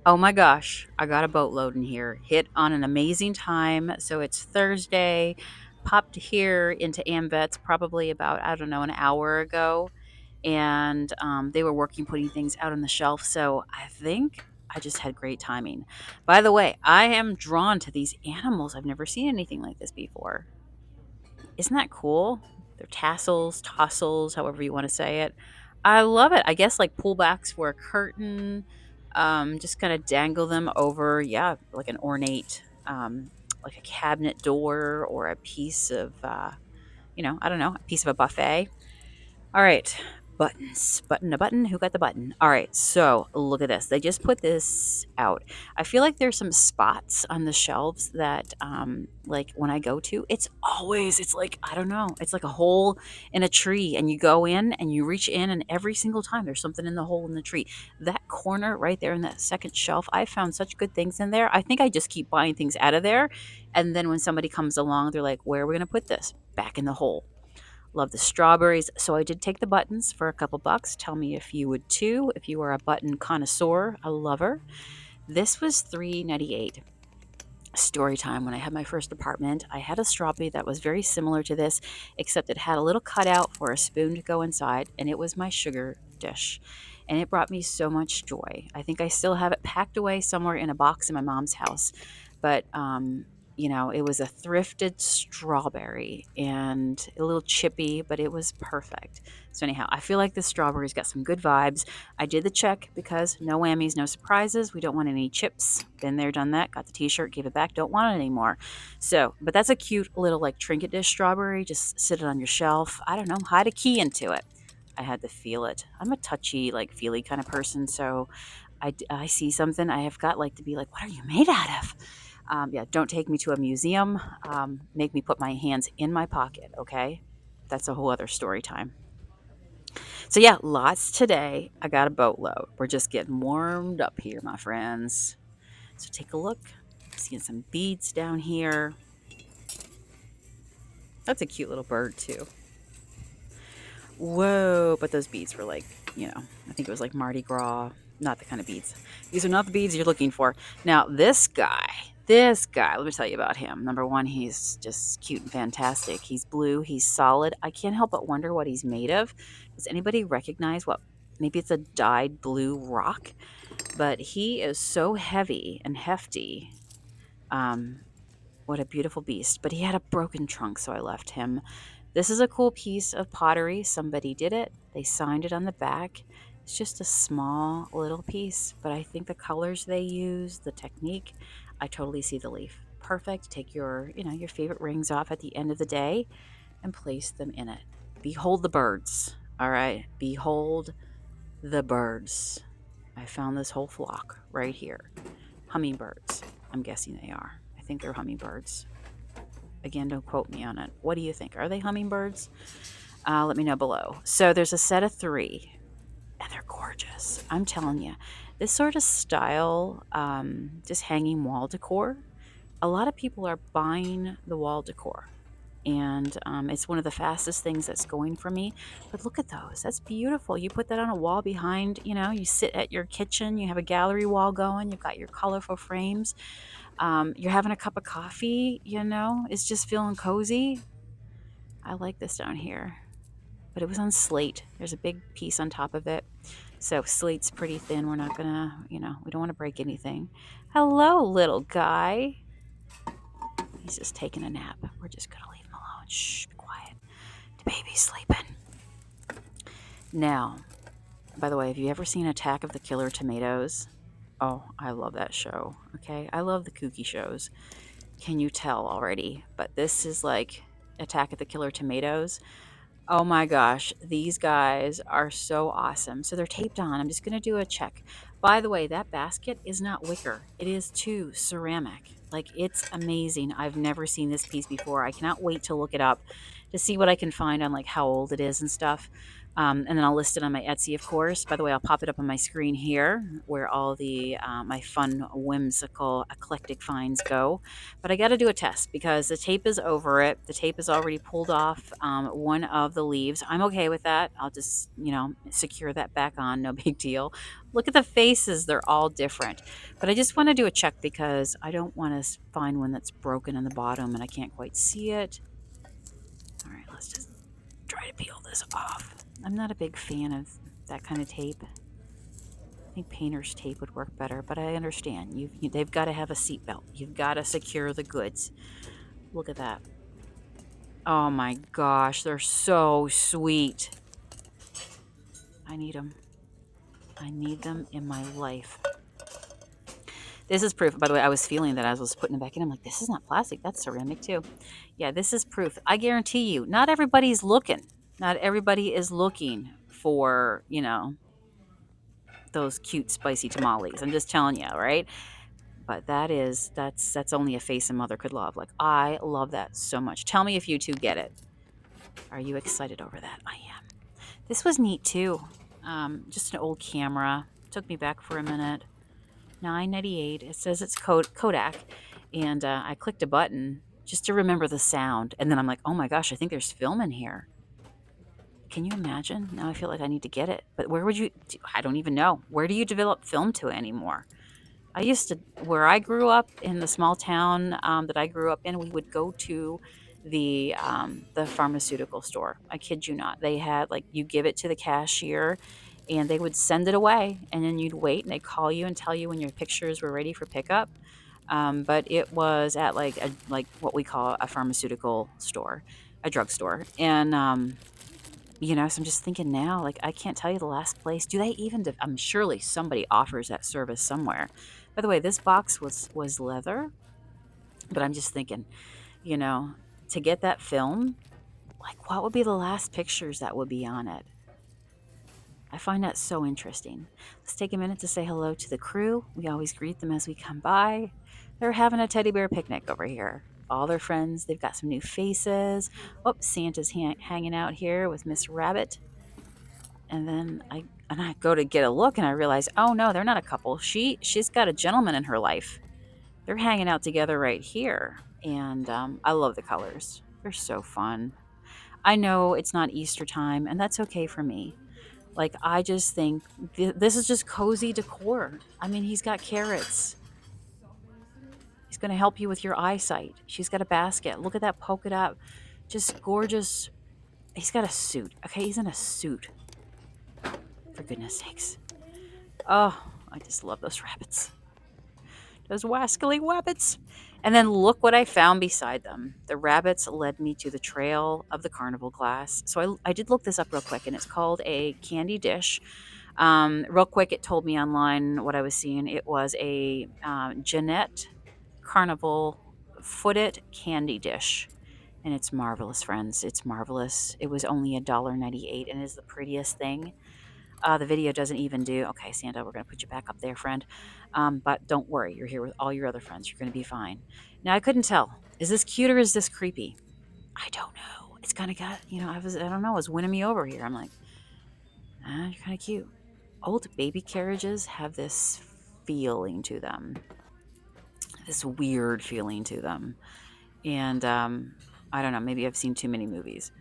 Oh my gosh, I got a boatload in here. Hit on an amazing time. So it's Thursday. Popped here into AmVets probably about, I don't know, an hour ago. And they were working putting things out on the shelf. So I think I just had great timing. By the way, I am drawn to these animals. I've never seen anything like this before. Isn't that cool? They're tassels, tossels, however you want to say it. I love it. I guess like pullbacks for a curtain, just kind of dangle them over, yeah, like an ornate, like a cabinet door or a piece of, I don't know, a piece of a buffet. All right. Buttons. Button a button. Who got the button? All right. So look at this. They just put this out. I feel like there's some spots on the shelves that, like when I go to, it's like, I don't know, it's like a hole in a tree and you go in and you reach in and every single time there's something in the hole in the tree. That corner right there in that second shelf, I found such good things in there. I think I just keep buying things out of there. And then when somebody comes along, they're like, where are we going to put this? Back in the hole. Love the strawberries. So I did take the buttons for a couple bucks. Tell me if you would too, if you are a button connoisseur, a lover. This was $3.98. Story time. When I had my first apartment, I had a strawberry that was very similar to this, except it had a little cutout for a spoon to go inside, and it was my sugar dish. And it brought me so much joy. I think I still have it packed away somewhere in a box in my mom's house. But it was a thrifted strawberry and a little chippy, but it was perfect. So anyhow, I feel like this strawberry's got some good vibes. I did the check because no whammies, no surprises. We don't want any chips. Been there, done that. Got the t-shirt, gave it back. Don't want it anymore. So, but that's a cute little like trinket dish strawberry. Just sit it on your shelf. I don't know, hide a key into it. I had to feel it. I'm a touchy, like feely kind of person. So I see something, I have got like to be like, what are you made out of? Yeah, don't take me to a museum. Make me put my hands in my pocket, okay? That's a whole other story time. So, yeah, lots today. I got a boatload. We're just getting warmed up here, my friends. So, take a look. Seeing some beads down here. That's a cute little bird, too. Whoa, but those beads were like, I think it was like Mardi Gras, not the kind of beads. These are not the beads you're looking for. Now, this guy, let me tell you about him. Number one, he's just cute and fantastic. He's blue, he's solid. I can't help but wonder what he's made of. Does anybody recognize what? Maybe it's a dyed blue rock, but he is so heavy and hefty. Um, what a beautiful beast. But he had a broken trunk, so I left him. This is a cool piece of pottery. Somebody did it. They signed it on the back. It's just a small little piece, but I think the colors they use, the technique, I totally see the leaf. Perfect. Take your favorite rings off at the end of the day and place them in it. Behold the birds. All right. Behold the birds. I found this whole flock right here. Hummingbirds. I'm guessing they are. I think they're hummingbirds. Again, don't quote me on it. What do you think? Are they hummingbirds? Let me know below. So there's a set of three, and they're gorgeous. I'm telling you, this sort of style, just hanging wall decor, a lot of people are buying the wall decor. And it's one of the fastest things that's going for me. But look at those. That's beautiful. You put that on a wall behind, you sit at your kitchen, you have a gallery wall going, you've got your colorful frames. You're having a cup of coffee, it's just feeling cozy. I like this down here, but it was on slate. There's a big piece on top of it. So slate's pretty thin. We're not gonna, we don't want to break anything. Hello, little guy. He's just taking a nap. We're just gonna leave him alone. Shh, be quiet. The baby's sleeping. Now, by the way, have you ever seen Attack of the Killer Tomatoes? Oh, I love that show. Okay, I love the kooky shows. Can you tell already? But this is like Attack of the Killer Tomatoes. Oh my gosh, these guys are so awesome. So they're taped on. I'm just going to do a check. By the way, that basket is not wicker. It is too ceramic. Like, it's amazing. I've never seen this piece before. I cannot wait to look it up to see what I can find on like how old it is and stuff. And then I'll list it on my Etsy, of course. By the way, I'll pop it up on my screen here where all the my fun, whimsical, eclectic finds go. But I got to do a test because the tape is over it. The tape is already pulled off one of the leaves. I'm okay with that. I'll just, secure that back on. No big deal. Look at the faces. They're all different. But I just want to do a check because I don't want to find one that's broken in the bottom and I can't quite see it. All right, let's just try to peel this off. I'm not a big fan of that kind of tape. I think painter's tape would work better, but I understand. They've got to have a seatbelt. You've got to secure the goods. Look at that. Oh my gosh, they're so sweet. I need them. I need them in my life. This is proof. By the way, I was feeling that as I was putting it back in. I'm like, this is not plastic. That's ceramic too. Yeah, this is proof. I guarantee you, not everybody's looking. Not everybody is looking for, those cute spicy tamales. I'm just telling you, right? But that's only a face a mother could love. Like I love that so much. Tell me if you two get it. Are you excited over that? I am. This was neat too. Just an old camera. Took me back for a minute. $9.98. It says it's Kodak, and I clicked a button just to remember the sound, and then I'm like, oh my gosh, I think there's film in here. Can you imagine? Now I feel like I need to get it. But where would you? I don't even know. Where do you develop film to anymore? I used to, where I grew up in the small town that I grew up in, we would go to the pharmaceutical store. I kid you not. They had like you give it to the cashier, and they would send it away, and then you'd wait, and they'd call you and tell you when your pictures were ready for pickup. But it was at like what we call a pharmaceutical store, a drugstore, and so I'm just thinking now, like, I can't tell you the last place. Do they even? I'm surely somebody offers that service somewhere. By the way, this box was leather, but I'm just thinking, you know, to get that film, like, what would be the last pictures that would be on it? I find that so interesting. Let's take a minute to say hello to the crew. We always greet them as we come by. They're having a teddy bear picnic over here. All their friends, they've got some new faces. Oh, Santa's hanging out here with Miss Rabbit. And then I go to get a look and I realize, oh no, they're not a couple. She's got a gentleman in her life. They're hanging out together right here. And I love the colors. They're so fun. I know it's not Easter time, and that's okay for me. Like, I just think this is just cozy decor. I mean, he's got carrots. He's going to help you with your eyesight. She's got a basket. Look at that polka dot. Just gorgeous. He's got a suit. Okay, he's in a suit. For goodness sakes. Oh, I just love those rabbits. Those wascally wabbits. And then look what I found beside them. The rabbits led me to the trail of the carnival glass. So I did look this up real quick, and it's called a candy dish. Real quick, it told me online what I was seeing. It was a Jeanette Carnival footed candy dish. And it's marvelous, friends. It's marvelous. It was only $1.98 and is the prettiest thing. The video doesn't even do. Okay, Santa, we're going to put you back up there, friend. But don't worry. You're here with all your other friends. You're going to be fine. Now, I couldn't tell. Is this cute or is this creepy? I don't know. It's kind of got, I don't know. It was winning me over here. I'm like, you're kind of cute. Old baby carriages have this feeling to them, this weird feeling to them. And I don't know. Maybe I've seen too many movies.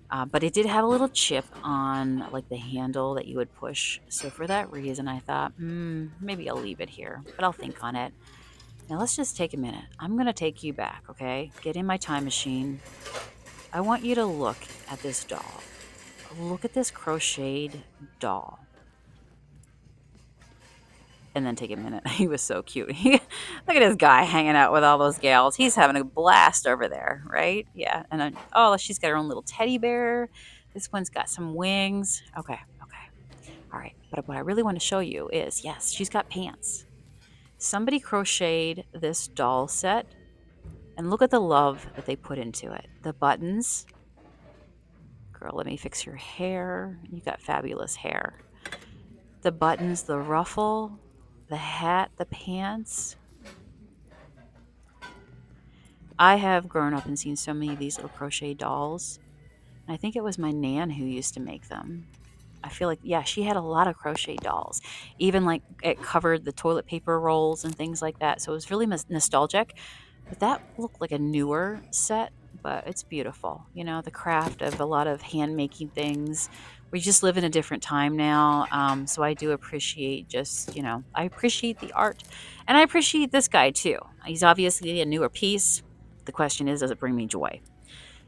But it did have a little chip on like the handle that you would push. So for that reason, I thought, maybe I'll leave it here, but I'll think on it. Now let's just take a minute. I'm going to take you back, okay? Get in my time machine. I want you to look at this doll. Look at this crocheted doll. And then take a minute. He was so cute. Look at this guy hanging out with all those gals. He's having a blast over there, right? Yeah. And then, she's got her own little teddy bear. This one's got some wings. Okay. All right. But what I really want to show you is, yes, she's got pants. Somebody crocheted this doll set. And look at the love that they put into it. The buttons. Girl, let me fix your hair. You got fabulous hair. The buttons, the ruffle, the hat, the pants. I have grown up and seen so many of these little crochet dolls. I think it was my nan who used to make them. I feel like, yeah, she had a lot of crochet dolls. Even like it covered the toilet paper rolls and things like that. So it was really nostalgic. But that looked like a newer set, but it's beautiful. You know, the craft of a lot of hand making things. We just live in a different time now. So I do appreciate just, I appreciate the art. And I appreciate this guy too. He's obviously a newer piece. The question is, does it bring me joy?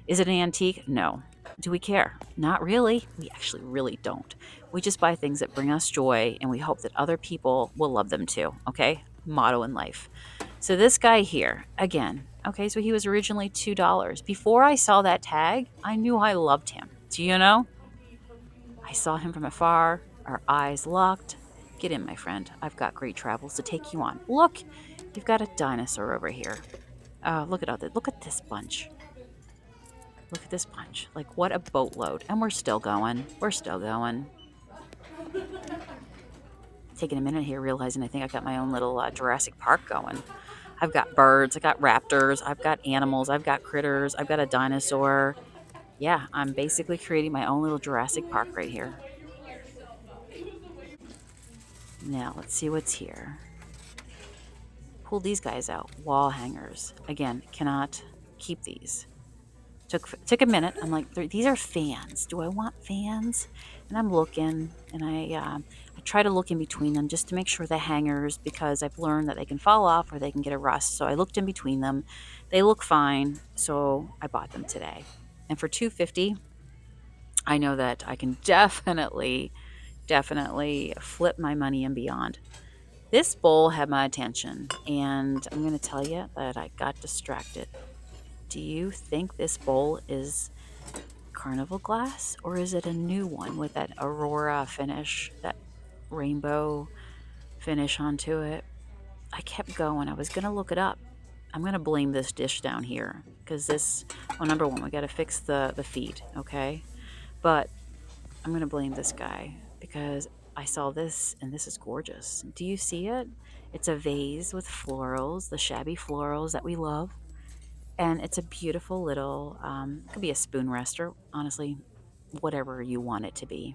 Is it an antique? No. Do we care? Not really. We actually really don't. We just buy things that bring us joy and we hope that other people will love them too. Okay? Motto in life. So this guy here, again, okay, so he was originally $2. Before I saw that tag, I knew I loved him. Do you know? I saw him from afar, our eyes locked. Get in, my friend. I've got great travels to take you on. Look, you've got a dinosaur over here. Look at this bunch. Look at this bunch. Like, what a boatload. And we're still going. We're still going. Taking a minute here, realizing I think I got my own little Jurassic Park going. I've got birds, I got raptors, I've got animals, I've got critters, I've got a dinosaur. Yeah, I'm basically creating my own little Jurassic Park right here. Now, let's see what's here. Pull these guys out. Wall hangers. Again, cannot keep these. Took a minute. I'm like, these are fans. Do I want fans? And I'm looking, and I try to look in between them just to make sure the hangers, because I've learned that they can fall off or they can get a rust. So I looked in between them. They look fine, so I bought them today. And for $2.50, I know that I can definitely flip my money and beyond. This bowl had my attention, and I'm going to tell you that I got distracted. Do you think this bowl is carnival glass, or is it a new one with that aurora finish, that rainbow finish onto it? I kept going. I was going to look it up. I'm going to blame this dish down here because well, number one, we got to fix the feet, okay? But I'm going to blame this guy because I saw this and this is gorgeous. Do you see it? It's a vase with florals, the shabby florals that we love. And it's a beautiful little, it could be a spoon rester, honestly, whatever you want it to be.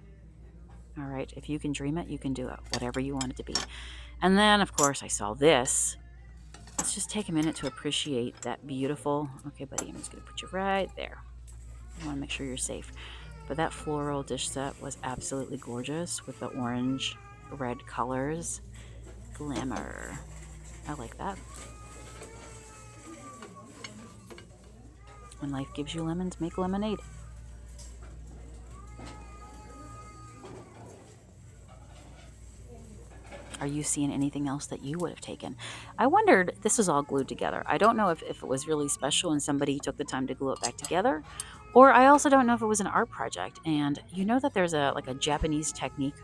All right, if you can dream it, you can do it, whatever you want it to be. And then, of course, I saw this. Let's just take a minute to appreciate that beautiful, okay, buddy, I'm just going to put you right there. I want to make sure you're safe. But that floral dish set was absolutely gorgeous with the orange, red colors. Glamour. I like that. When life gives you lemons, make lemonade. Are you seeing anything else that you would have taken? I wondered, this was all glued together. I don't know if it was really special and somebody took the time to glue it back together, or I also don't know if it was an art project. And you know that there's a Japanese technique.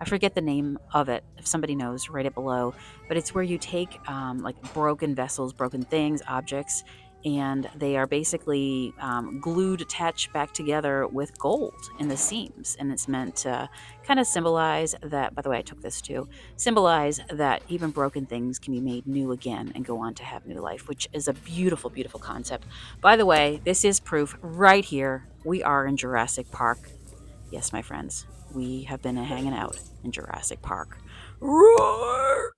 I forget the name of it. If somebody knows, write it below. But it's where you take like broken vessels, broken things, objects, and they are basically glued, attached back together with gold in the seams. And it's meant to kind of symbolize that, by the way, I took this too, symbolize that even broken things can be made new again and go on to have new life, which is a beautiful, beautiful concept. By the way, this is proof right here. We are in Jurassic Park. Yes, my friends, we have been hanging out in Jurassic Park. Roar!